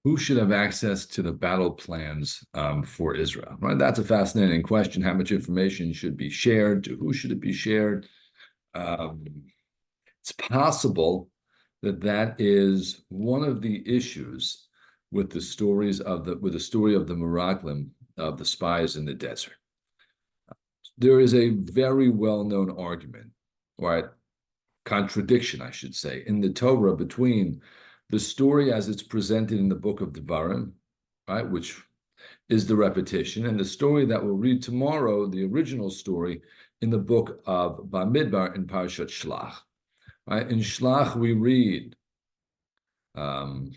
Who should have access to the battle plans for Israel? Right, that's a fascinating question. How much information should be shared? To who should it be shared? Um, it's possible that that is one of the issues with the stories of the story of the Miraglim, of the spies in the desert. There is a very well-known argument, right? Contradiction, I should say, in the Torah between the story as it's presented in the book of Devarim, right, which is the repetition, and the story that we'll read tomorrow, the original story in the book of Bamidbar in Parashat Shlach. Right? In Shlach we read, by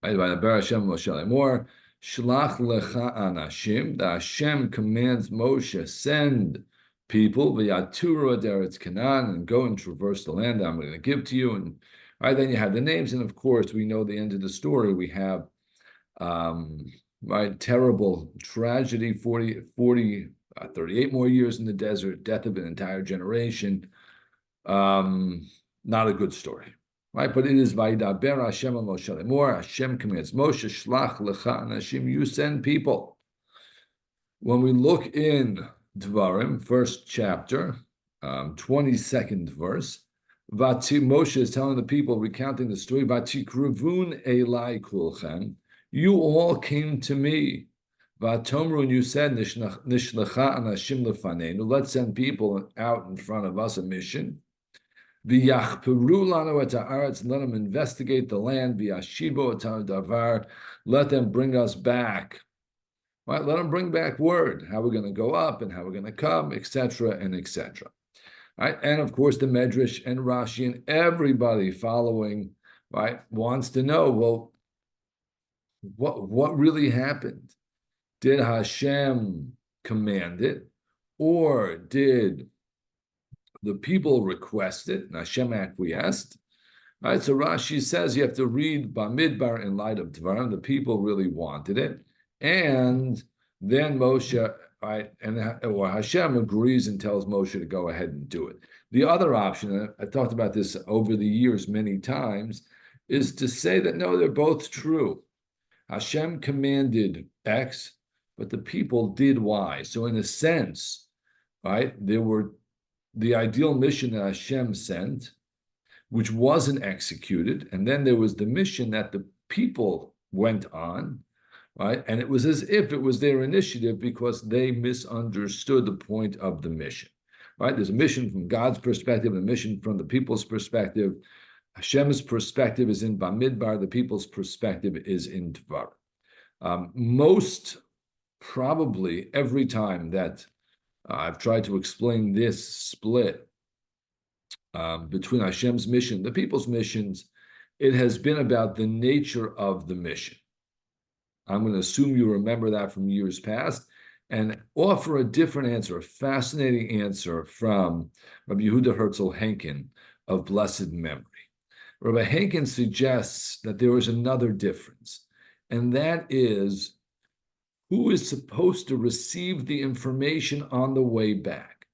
the Bar Hashem Moshe Lemor, Shlach lecha anashim, the Hashem commands Moshe, send people, v'yaturu deretz Canaan, and go and traverse the land that I'm going to give to you. And right, then you have the names, and of course we know the end of the story. We have right, terrible tragedy, 38 more years in the desert, death of an entire generation. Not a good story. Right, but it is Vaydaber Hashem al Moshe Lemor. Hashem commands Moshe, Shlach lecha anashim. You send people. When we look in Dvarim, first chapter, 22nd verse, Moshe is telling the people, recounting the story. Vatikruvun elai kulchem. You all came to me. Vatomru, and you said, Nishlecha anashim lefanenu. Let's send people out in front of us, a mission. V'yachperu lanu et haaretz, let them investigate the land. V'yashibo et davar, let them bring us back. Right, let them bring back word how we're going to go up and how we're going to come, etc. and etc. Right, and of course the Medrash and Rashi and everybody following, right, wants to know, well, what really happened? Did Hashem command it, or did the people request it, and Hashem acquiesced? Right, so Rashi says you have to read Bamidbar in light of Dvarim. The people really wanted it, and then Moshe, right, or Hashem agrees and tells Moshe to go ahead and do it. The other option, and I've talked about this over the years many times, is to say that no, they're both true. Hashem commanded X, but the people did Y. So in a sense, right, there were the ideal mission that Hashem sent, which wasn't executed, and then there was the mission that the people went on, right? And it was as if it was their initiative because they misunderstood the point of the mission, right? There's a mission from God's perspective and a mission from the people's perspective. Hashem's perspective is in Bamidbar, the people's perspective is in Dvar. Most probably every time that I've tried to explain this split between Hashem's mission, the people's missions, it has been about the nature of the mission. I'm going to assume you remember that from years past and offer a different answer, a fascinating answer from Rabbi Yehuda Herzl Henkin of blessed memory. Rabbi Henkin suggests that there is another difference, and that is who is supposed to receive the information on the way back.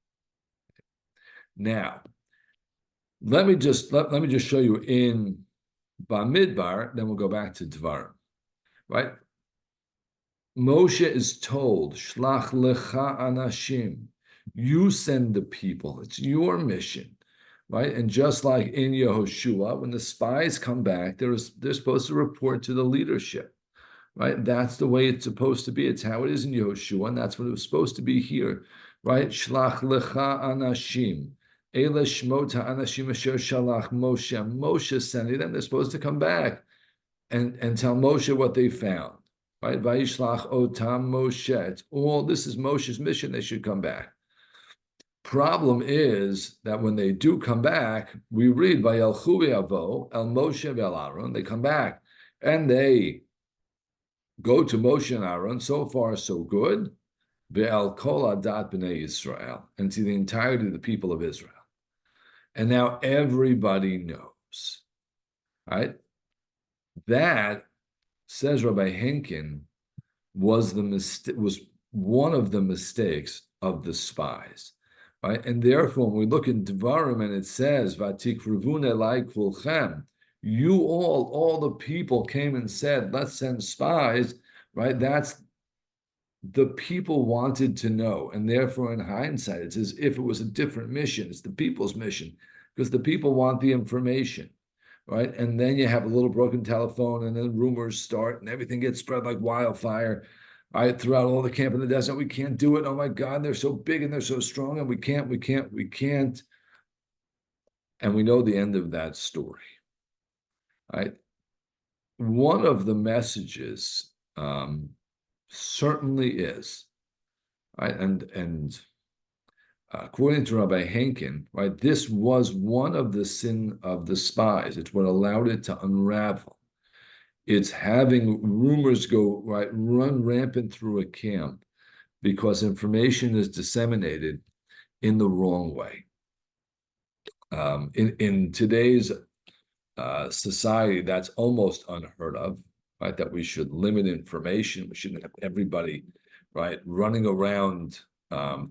Now, let me just show you in Bamidbar, then we'll go back to Dvarim, right? Moshe is told, Shlach lecha anashim, you send the people, it's your mission, right? And just like in Yehoshua, when the spies come back, they're supposed to report to the leadership, right? That's the way it's supposed to be. It's how it is in Yehoshua, and that's what it was supposed to be here, right? Shlach lecha anashim, ele shmot ha'anashim asher shalach Moshe. Moshe sending them, they're supposed to come back and tell Moshe what they found. Right? Vayishlach otam Moshe. It's all, this is Moshe's mission. They should come back. Problem is that when they do come back, we read Vayelchu v'yavo el Moshe ve'el Aaron. They come back and they go to Moshe and Aaron. So far, so good. Ve'el kol adat b'nei Yisrael, and to the entirety of the people of Israel. And now everybody knows, right? That, says Rabbi Henkin, was one of the mistakes of the spies, right? And therefore, when we look in Dvarim and it says, "Vatikruvun elai kulchem," all the people came and said, let's send spies, right? That's the people wanted to know. And therefore, in hindsight, it's as if it was a different mission. It's the people's mission because the people want the information, right? And then you have a little broken telephone, and then rumors start, and everything gets spread like wildfire, right? Throughout all the camp in the desert, we can't do it. Oh my God, they're so big and they're so strong, and we can't. And we know the end of that story, right? One of the messages certainly is, right, and according to Rabbi Henkin, right, this was one of the sin of the spies. It's what allowed it to unravel. It's having rumors run rampant through a camp because information is disseminated in the wrong way. In today's society, that's almost unheard of, right? That we should limit information. We shouldn't have everybody, right, running around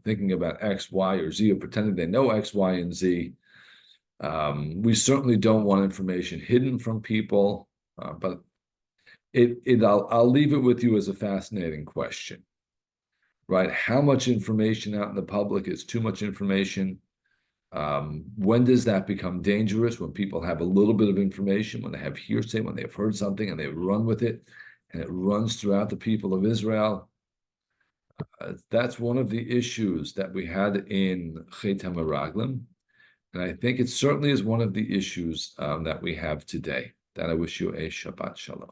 thinking about X, Y, or Z, or pretending they know X, Y, and Z. We certainly don't want information hidden from people, but I'll leave it with you as a fascinating question, right? How much information out in the public is too much information? When does that become dangerous? When people have a little bit of information, when they have hearsay, when they've heard something and they run with it, and it runs throughout the people of Israel. That's one of the issues that we had in Chet HaMeraglim, and I think it certainly is one of the issues that we have today. That I wish you a Shabbat Shalom.